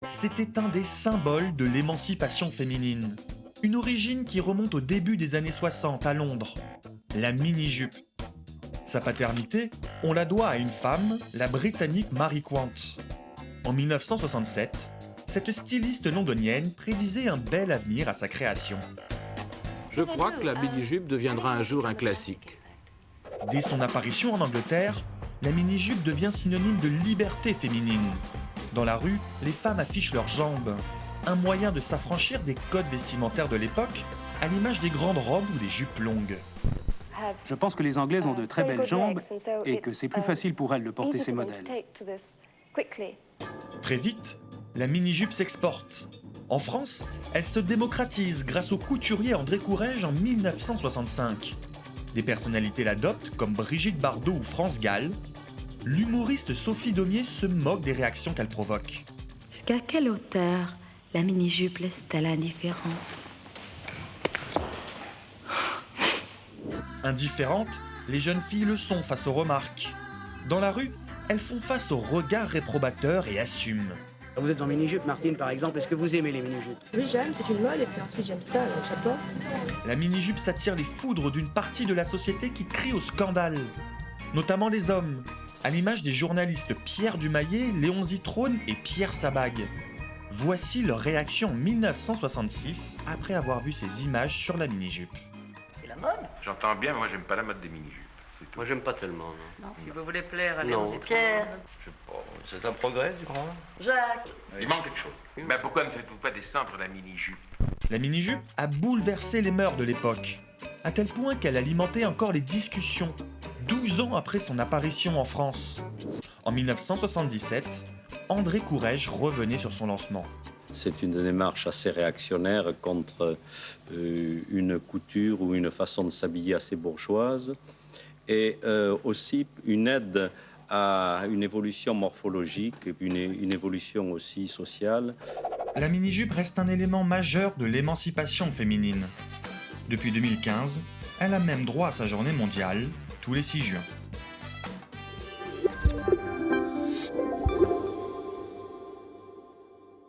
C'était un des symboles de l'émancipation féminine. Une origine qui remonte au début des années 60 à Londres. La mini-jupe. Sa paternité, on la doit à une femme, la britannique Mary Quant. En 1967, cette styliste londonienne prédisait un bel avenir à sa création. Je crois que la mini-jupe deviendra un jour un classique. Dès son apparition en Angleterre, la mini-jupe devient synonyme de liberté féminine. Dans la rue, les femmes affichent leurs jambes. Un moyen de s'affranchir des codes vestimentaires de l'époque, à l'image des grandes robes ou des jupes longues. Je pense que les Anglaises ont de très belles jambes et que c'est plus facile pour elles de porter ces modèles. Très vite, la mini-jupe s'exporte. En France, elle se démocratise grâce au couturier André Courrèges en 1965. Des personnalités l'adoptent comme Brigitte Bardot ou France Gall. L'humoriste Sophie Daumier se moque des réactions qu'elle provoque. Jusqu'à quelle hauteur la mini-jupe laisse-t-elle indifférent? Indifférentes, les jeunes filles le sont face aux remarques. Dans la rue, elles font face aux regards réprobateurs et assument. Vous êtes en mini-jupe, Martine, par exemple. Est-ce que vous aimez les mini-jupes? Oui, j'aime, c'est une mode, et puis ensuite j'aime ça, donc j'apporte. La mini-jupe s'attire les foudres d'une partie de la société qui crie au scandale. Notamment les hommes, à l'image des journalistes Pierre Dumaillet, Léon Zitrone et Pierre Sabag. Voici leur réaction en 1966, après avoir vu ces images sur la mini-jupe. C'est la mode. J'entends bien, mais moi j'aime pas la mode des mini-jupes. C'est tout. Moi, j'aime pas tellement, non. Non, si vous voulez plaire à Non. Léon Pierre. Je sais pas. C'est un progrès, tu crois? Jacques. Il manque quelque chose. Ben pourquoi ne faites-vous pas descendre la mini-jupe? La mini-jupe a bouleversé les mœurs de l'époque, à tel point qu'elle alimentait encore les discussions, 12 ans après son apparition en France. En 1977, André Courrèges revenait sur son lancement. C'est une démarche assez réactionnaire contre une couture ou une façon de s'habiller assez bourgeoise et aussi une aide à une évolution morphologique, une évolution aussi sociale. La mini-jupe reste un élément majeur de l'émancipation féminine. Depuis 2015, elle a même droit à sa journée mondiale, tous les 6 juin.